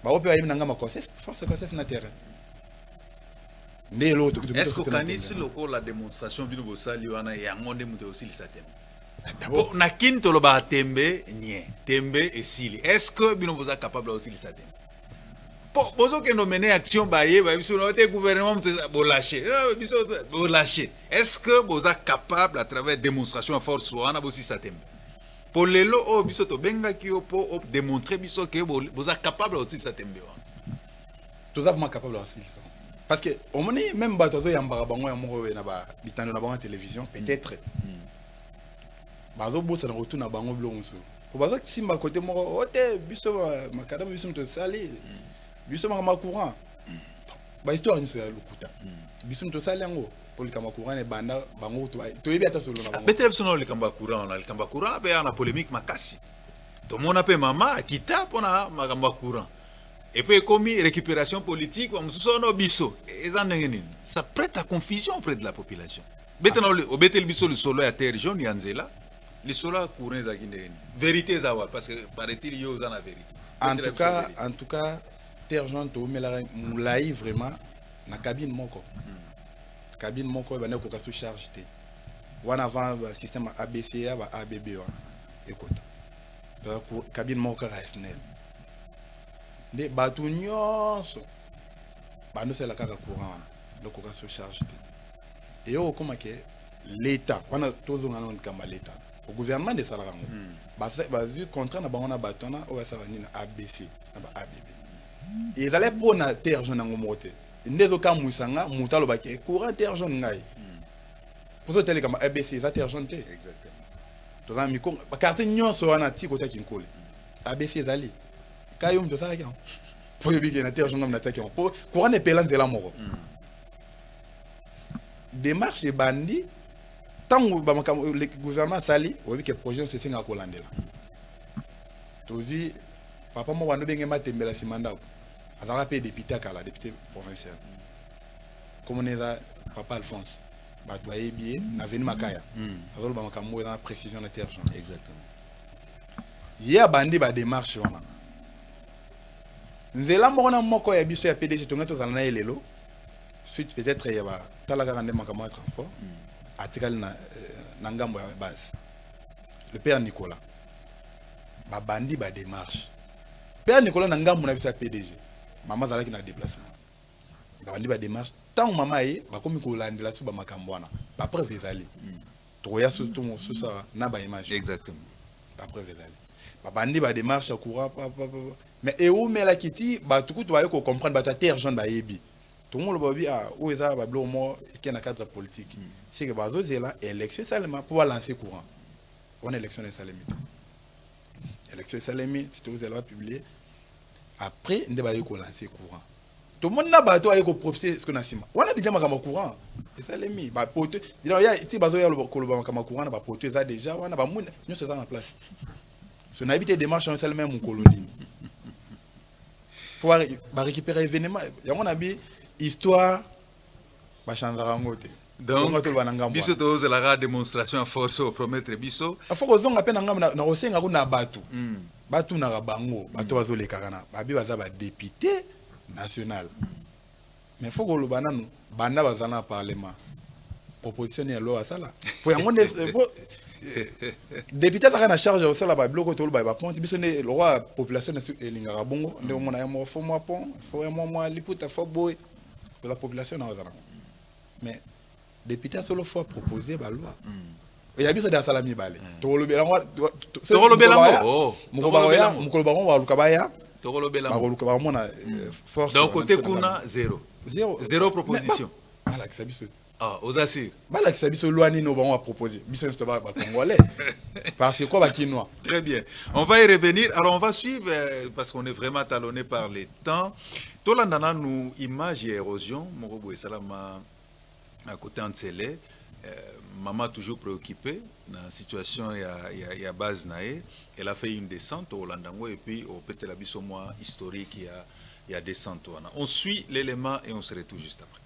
ba o pe ayim nanga ma force na terrain. Est-ce que quand loko la démonstration bino bosali wana ya ngonde muto aussi le satem d'abord na kin to lo ba tembe nie tembe et sili est-ce que bino boza capable aussi le satem bozo que no mener action ba ye ba biso no te gouvernement bo lâcher biso bo lâcher est-ce que boza capable à travers démonstration à force wana bosi satem pour lelo o biso to benga ki o po démontrer biso que boza capable aussi satem wana tous avons capable aussi parce que au moment même batazo yambara bango ya moko na ba bitano na bango télévision peut-être bazo bossa na retour na bango blonso ko bazo simba côté moko ote biso makadam biso to sali biso ma courant ba histoire ni so ya lokuta biso to sali yango pour le kama courant e banda bango to yebi ata solo na bango peut-être biso no le kamba courant pe na polémique makasi to mona pe mama kita pona makamba courant. Et puis, comme récupération politique, ça prête à confusion auprès de la population. Le solo à terre jaune, Yanzela, le solo à courant, vérité, parce que paraît-il, il y a la vérité. En tout cas, terre jaune, tu as vraiment na cabine moko. Cabine moko, il y a une charge. On avant le système ABCA, ABB. Écoute, cabine moko, RSNL. De batu nyonso bando c'est la kaka courant donc on se charge et au comment que l'état pendant tous on kamba l'état au gouvernement de salarango ba vu contrat na bango na batona o sala ni na ABC na ABB et ils allaient pour na terre jaune ngo moté ndezo ka musanga mutalo ba ke courant terre jaune ngai pour ça tele kamba ABC za terre jaune te exactement to za mi ko ba carte nyonso wana ti ko ta kinkole ABC zali kayum de ça là pour le bien terre jaune na ta ki pour courant ne pelan zela moko démarche et bandi tant que le gouvernement sali obi que projet c'est singa ko landela tozi papa mo wano benge matembela simanda azala pe député kala député provincial comme on est là papa Alphonse ba doyer bien na venu makaya azolo ba makambo dans la précision de terre jaune exactement ya bandi ba démarche wana nzela mona moko ya biso ya PDG to ngato zana elelo suite peut-être ya ba talaka kande makambo ya transport article na ngambo ya base le père Nicolas ba bandi ba démarche père Nicolas na ngambo na biso ya PDG mama zalaki na déplacement ba bandi ba démarche tant mama ye ba komi ko landela su ba makambo wana ba preuve ezali to ya surtout so ça na ba image exactement ba preuve ezali ba bandi ba démarche courant mais et où mais la kiti ba tout tu vas comprendre ba ta terre jaune ba yebi tout le monde va dire ah où est ça ba blo mo qui na cadre politique c'est que ba zo là élection seulement pour lancer courant on élection est salemite élection salemite si tu vous allez publier après on va lancer courant tout le monde na ba to ay ko profiter ce qu'on a sima on a déjà makama courant et salemite ba pote il y a ti ba zo ya ko ba makama courant ba pote ça déjà on a ba moun nous c'est ça en place si on habite démarche on seulement mon colonie pour récupérer événement il y a mon ami histoire ba chandra ngote donc biso to la démonstration à force au promettre biso a faut qu'on appelle na osenga kuna batu batu na bango bato bazole kakana babi baza ba député national mais faut que le bananu banda bazana parlement proposition ya loi sala pour yango député ta na charge au sala ba bloco to ba ponte biso ne le roi population na lingara bongo nde mona ya mo fo mo pont fo ya mo liputa fo boy pour la population na ozana mais député solo fois proposer ba loi il y a biso da salami balé to lo belango mukolo bango wa lukabaya to lo belango ba luka ba mona force donc côté kuna zéro proposition ala que ça biso Ah, aux assises. Voilà qui s'habille sur l'ouani nous va proposer. Bisson c'est pas congolais. Parce que quoi va quinoa. Très bien. On va y revenir. Alors on va suivre parce qu'on est vraiment talonné par les temps. Tolandana nous image et érosion. Morobo et Salama à côté en télé. Maman toujours préoccupée dans la situation il y a base nae. Elle a fait une descente au Landango et puis au Pételabiso mois historique il y a descente. On suit l'élément et on se retrouve juste après.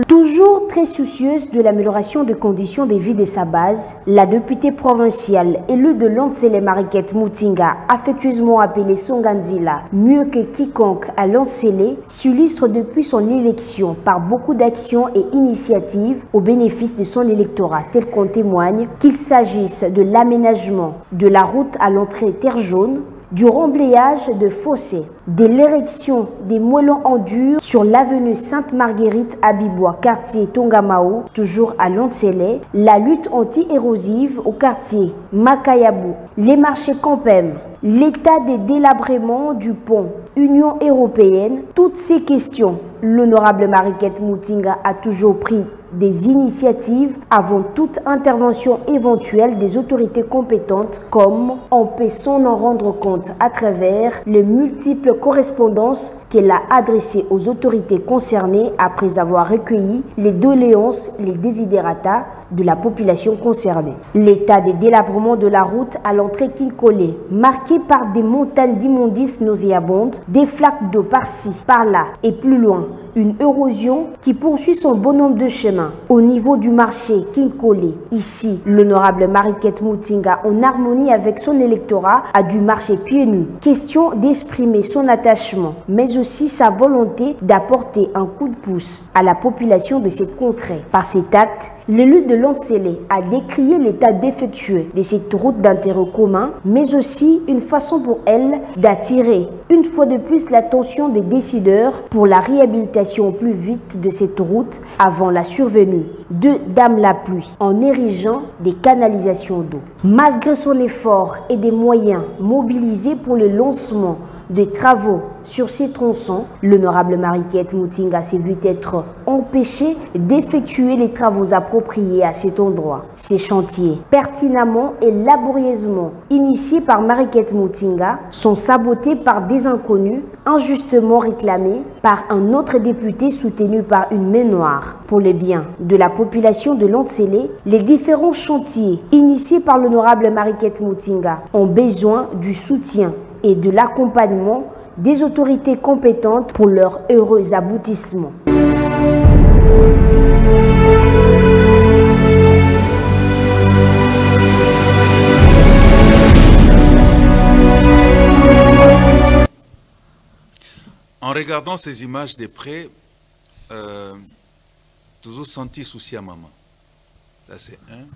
Toujours très soucieuse de l'amélioration des conditions de vie de sa base, la députée provinciale élue de Lantsele Mariquette Mutinga, affectueusement appelée Songandila, mieux que quiconque à Lantsele, s'illustre depuis son élection par beaucoup d'actions et initiatives au bénéfice de son électorat, tel qu'on témoigne qu'il s'agisse de l'aménagement de la route à l'entrée Terre Jaune, du remblayage de fossés, de l'érection des moellons en dur sur l'avenue Sainte-Marguerite à Bibois, quartier Tongamao, toujours à Lantsele, la lutte anti-érosive au quartier Makayabou, les marchés Campem, l'état des délabrements du pont, Union européenne, toutes ces questions, l'honorable Mariquette Mutinga a toujours pris des initiatives avant toute intervention éventuelle des autorités compétentes, comme on peut s'en en rendre compte à travers les multiples correspondances qu'elle a adressées aux autorités concernées après avoir recueilli les doléances, les desiderata de la population concernée. L'état des délabrements de la route à l'entrée Kinkole, marqué par des montagnes d'immondices nauséabondes, des flaques d'eau par-ci, par-là et plus loin, une érosion qui poursuit son bonhomme de chemin. Au niveau du marché Kinkole, ici, l'honorable Mariquette Mutinga, en harmonie avec son électorat, a dû marcher pieds nus. Question d'exprimer son attachement, mais aussi sa volonté d'apporter un coup de pouce à la population de cette contrée. Par cet acte, l'élu de Lantsele a décrié l'état défectueux de cette route d'intérêt commun, mais aussi une façon pour elle d'attirer une fois de plus l'attention des décideurs pour la réhabilitation plus vite de cette route avant la survenue de Dame la pluie en érigeant des canalisations d'eau. Malgré son effort et des moyens mobilisés pour le lancement des travaux sur ces tronçons, l'honorable Mariquette Mutinga s'est vu être empêché d'effectuer les travaux appropriés à cet endroit. Ces chantiers, pertinemment et laborieusement initiés par Mariquette Mutinga, sont sabotés par des inconnus injustement réclamés par un autre député soutenu par une main noire. Pour le bien de la population de Lantsele, les différents chantiers initiés par l'honorable Mariquette Mutinga ont besoin du soutien et de l'accompagnement des autorités compétentes pour leur heureux aboutissement. En regardant ces images de près, toujours senti souci à maman. Ça c'est un.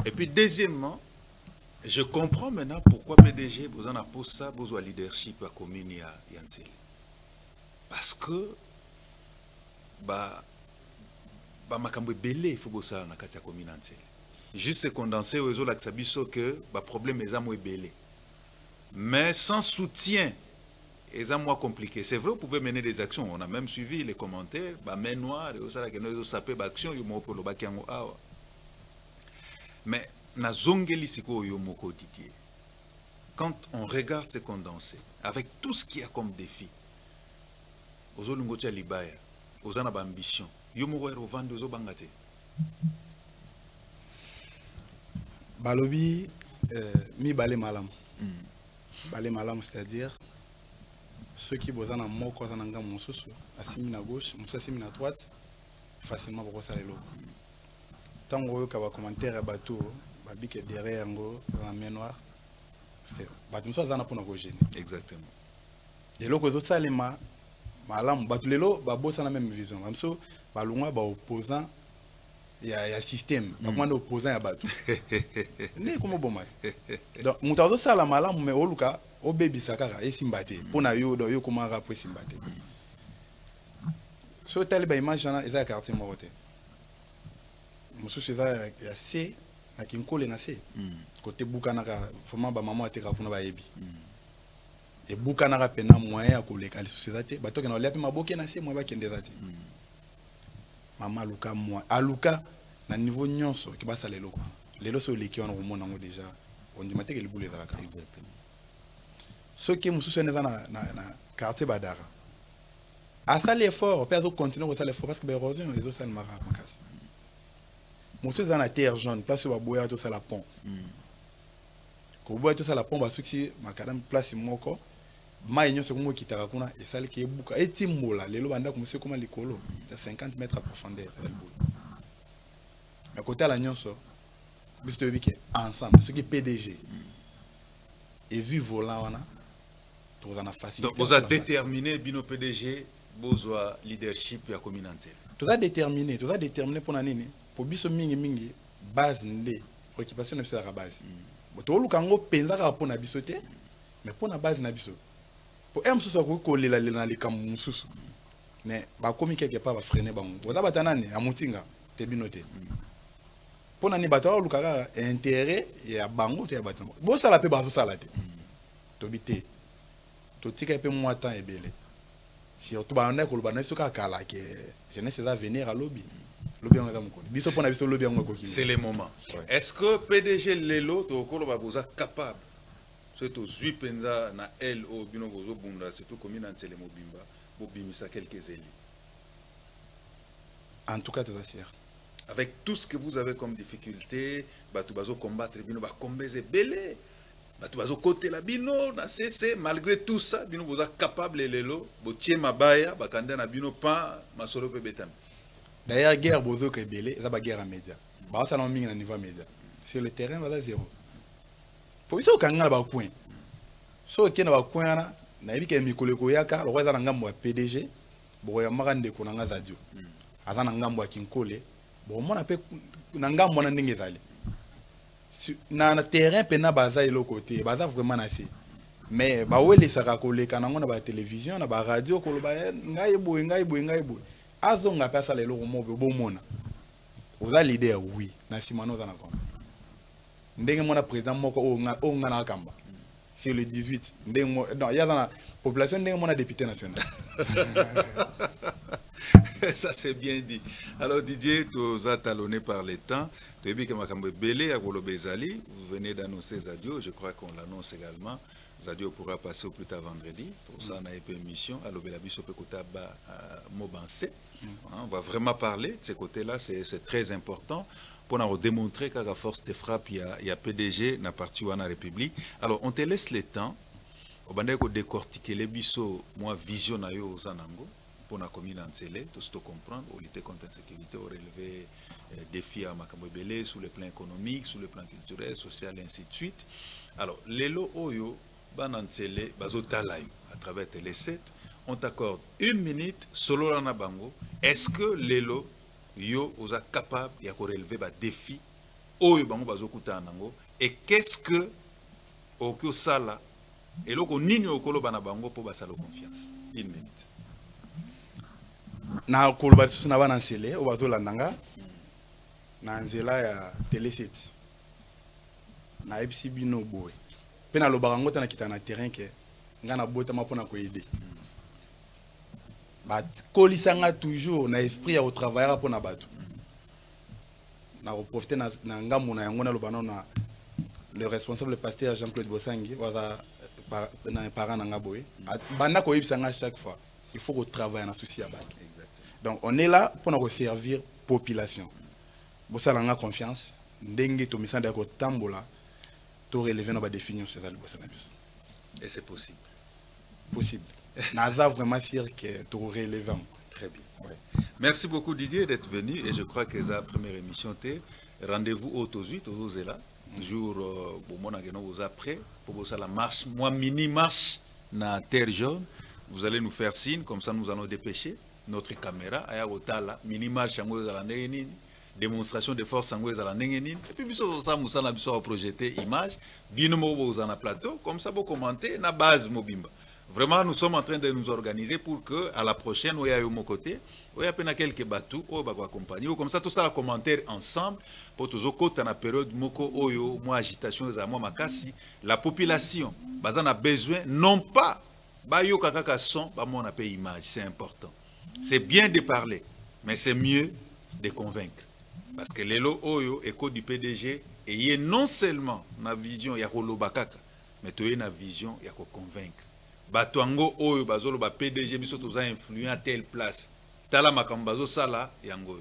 Et puis deuxièmement, je comprends maintenant pourquoi PDG vous en a posé ça, vous avez leadership à commune à Yansel. Parce que, makambo belé il faut que ça na kati ya commune Yansel. Juste condenser aux autres l'axabiso que problème est moins belé. Mais sans soutien, c'est moins compliqué. C'est vrai, vous pouvez mener des actions. On a même suivi les commentaires, main noire, et ça que nous sapé action, pour le bakiango awa. Mais quand on regarde ces condensés, avec tout ce qu'il y a comme défi, aux olungotia libaya, aux anab ambition, yomower au vent de bangate. Balobi, mi balé malam. Balé malam, c'est-à-dire ceux qui besoin d'un mot quand on a un monsous, assimi à gauche, monsous assimi à droite, facilement pour ça les lots. Tant que vous commentaire à bateau, babique derrière dans la main noire, c'est bateau ça dans pour nous gêner. Exactement. Et là que les autres salema, malam bateau les lots, babo ça la même vision. Comme ça, balunga ba opposant, il y a système. Par contre opposant à bateau. Né comme bon mal. Donc mutazo ça la malam mais au luka, au baby sakara et simbate. Pour na yo do yo comment rappeler simbate. So tel ba image na eza quartier morote. Monsieur César a C na kinkole na C côté bukanaka vraiment ba maman ateka kuna ba yebi et bukanaka pena moyen ya koleka li société bato ke na lepi maboke na C moi ba kende zate maman aluka moi aluka na niveau nyonso ki basa lelo quoi lelo so leki on remona ngo déjà on dit maté que le boule dans la carte exactement ce qui mususu ene na quartier Badara a ça l'effort peut continuer à ça l'effort parce que l'érosion les autres ça ne marra pas casse mususu dans la terre jaune place où boya tout ça la pont ko boya tout ça la pont ba succès makadam place moko mai nyonso ko kitaka kuna et ça qui ebuka etimbola lelo banda ko monsieur comment likolo à 50 mètres à profondeur à côté la nyonso bisto bike ensemble ce qui PDG et vu volant on a tout en facilité donc vous avez déterminé bino PDG besoin leadership ya commune entière tout ça déterminé pour nani pour biso mingi base ndé préoccupation de la base to lukango penza ka pour na biso te mais pour na base na biso pour m soso ko kolela na likam mususu mais ba komi quelque part ba freiner bango oza batanane amutinga te binote pour nani bato lukaka intérêt ya bango te ya bato bo sala pe bazo sala te to bité to tika pe moi temps ebele surtout ba on ko ba na biso ka kala ke jeunesse va venir à lobby lobby on va mukoni biso pour na biso lobby on ko c'est le moment est-ce que PDG lelo to ko ba boza capable c'est aux 8 penza na LO bino bozo bunda surtout commune entière mobimba bobimisa quelques élus en tout cas tout ça sûr avec tout ce que vous avez comme difficulté batu bazo combattre bino ba kombeze belé batu bazo côté la bino na CC malgré tout ça bino boza capable lelo botie mabaya bakanda na bino pa masolo pe betami d'ailleurs guerre bozo ke belé za ba guerre à média ba ça na mingi na niveau média sur le terrain va zéro pour ça kanga ba coin so kena ba coin na yebike mikoleko yaka lo za na ngambo ya PDG bo ya magande ko na ngazadio aza na ngambo ya kinkole bo mona pe na ngambo na ndenge zali na terrain pe na baza ilo côté baza vraiment na si mais ba wele saka ko leka na ngona ba télévision na ba radio ko ba ngai boy azonga pesa lelo ko mobe bo mona oza leader oui na simano za na ko ndenge mona président moko o nga na kamba sur le 18 ndenge non il y a dans la population ndenge mona député national ça c'est bien dit. Alors Didier, tu as talonné par les temps. Tu as dit que Makambo Belé à Golobezali, vous venez d'annoncer Zadio, je crois qu'on l'annonce également. Zadio pourra passer au plus tard vendredi. Pour ça, on a une émission à l'Obélabi Sopekotaba Mobansé. On va vraiment parler de ces côtés-là, c'est très important pour nous démontrer qu'à la force de frappe, il y a PDG dans la partie de la République. Alors, on te laisse le temps. On va décortiquer les bisous, moi, vision aux Anango. Pour la commune entière, tout ce que comprendre, au lutter contre l'insécurité, au relever défis à Makambobele sur le plan économique, sur le plan culturel, social et ainsi de suite. Alors, les lots Oyo, Banantele, Bazotalayo, à travers les 7, on t'accorde 1 minute, solo Lana Bango. Est-ce que les lots Yo, osa capable de relever des défis Oyo Bango Bazokuta Anango? Et qu'est-ce que Okyo Sala et l'oko Nino Okolo Banabango pour Basalo confiance? 1 minute. Na koloba susu na bana nsele o bazo landanga na nzela ya télé 7 na ebisi bino boy pe na lobaka ngota na kita na terrain ke nga na bota mapona ko aider ba kolisanga toujours na esprit ya au travailler pour na bato na profiter na ngambo na yango na lobana na le responsable pasteur Jean-Claude Bosangi waza na parent na ngaboy banda ko ibisanga chaque fois il faut qu'on travaille en souci à bato. Donc on est là pour nous servir population. Vous avez la confiance. Dengue to misanda ko tambola to relever nos définitions sur le Bossanabus. Et c'est possible. Possible. Naza vraiment sûr que to relevant. Très bien. Ouais. Merci beaucoup Didier d'être venu et je crois que la première émission était rendez-vous au Tozuit, au Zela. Jour pour mon ageno vous après pour ça la marche, moi mini marche na terre jaune. Vous allez nous faire signe, comme ça nous allons dépêcher notre caméra. Aya otala, mini-marche à la démonstration de force à la et puis ça nous a projeté image, binomo vous en a plateau, comme ça vous commentez, na base mobimba. Vraiment, nous sommes en train de nous organiser pour que à la prochaine, où il y a eu mon côté, où il y a peine quelques bateaux, où il va accompagner, comme ça tout ça, commentaire ensemble, pour tous autres côtés, dans la période moko oyo, moi agitation, moi makasi, la population, bazan a besoin, non pas Bayo kaka son, on a payé image, c'est important. C'est bien de parler, mais c'est mieux de convaincre. Parce que les lots oyo écho du PDG et y est non seulement na vision ya kolobakaka, mais tu as une vision ya ko convaincre. Batuango oyo bazolo ba PDG biso toza influent à telle place. Tala makambazo sala yango.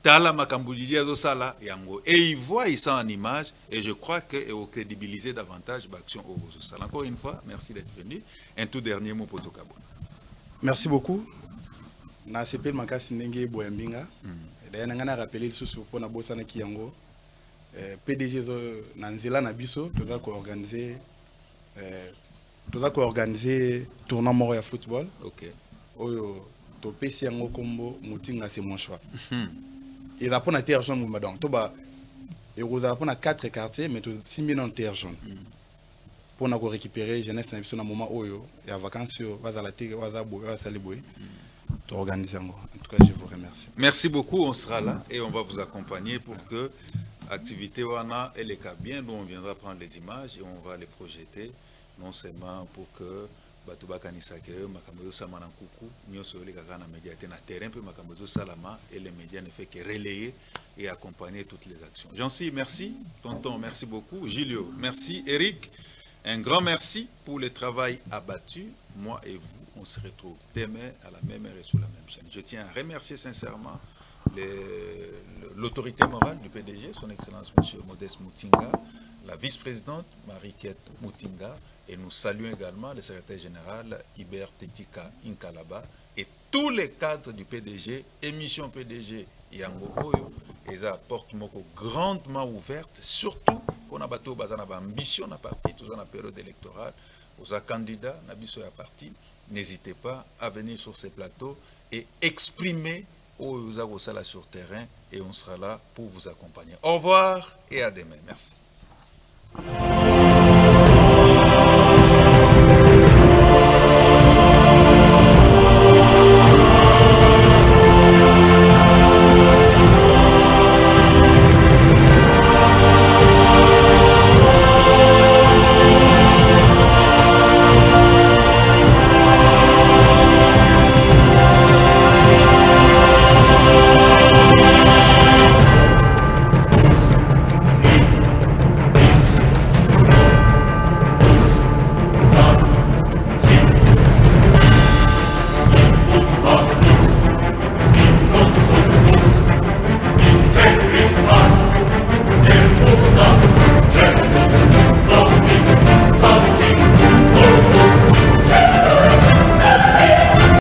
Tala makamboudidi azo sala yango. Et ils voient ça en image et je crois que et au crédibiliser davantage l'action au sala. Encore une fois, merci d'être venu. Un tout dernier mot pour Tokabon. Merci beaucoup. Na CP makasi ndenge boyambinga. D'ailleurs nanga na rappeler susu pona bosana ki yango. PDG zo na nzela na biso toza ko organiser tournoi moko ya football. OK. Oyo to pesi yango kombo Mutinga c'est mon choix. Et là pour na terre jaune mo donc to ba et rozala pour na 4 quartiers mais to 6000 en terre jaune. Pour na ko récupérer jeunesse na biso na moment oyo ya vacances bazala te baza boye basali boye. Organiser. En tout cas, je vous remercie. Merci beaucoup, on sera là et on va vous accompagner pour que l'activité wana et les cas bien, nous on viendra prendre les images et on va les projeter, non seulement pour que Batouba Kanisake, Makamozo Samana Koukou, Nyoso les Gagana médias na terrain, puis Makamozo Salama et les médias ne fait que relayer et accompagner toutes les actions. Jean-Cy, merci. Tonton, merci beaucoup. Gilio, merci. Eric, un grand merci pour le travail abattu. Moi et vous, on se retrouve demain à la même heure et sur la même chaîne. Je tiens à remercier sincèrement l'autorité morale du PDG, son Excellence M. Modeste Mutinga, la vice-présidente Marie-Kette Mutinga, et nous saluons également le secrétaire général Iber Tetika Inkalaba et tous les cadres du PDG, émission PDG Yango Oyo, et ça porte moko grandement ouverte, surtout pour na bateau bazana ba ambition na parti, tout ça na période électorale, aux candidats na biso ya parti. N'hésitez pas à venir sur ces plateaux et exprimer aux avocats sur terrain et on sera là pour vous accompagner. Au revoir et à demain. Merci.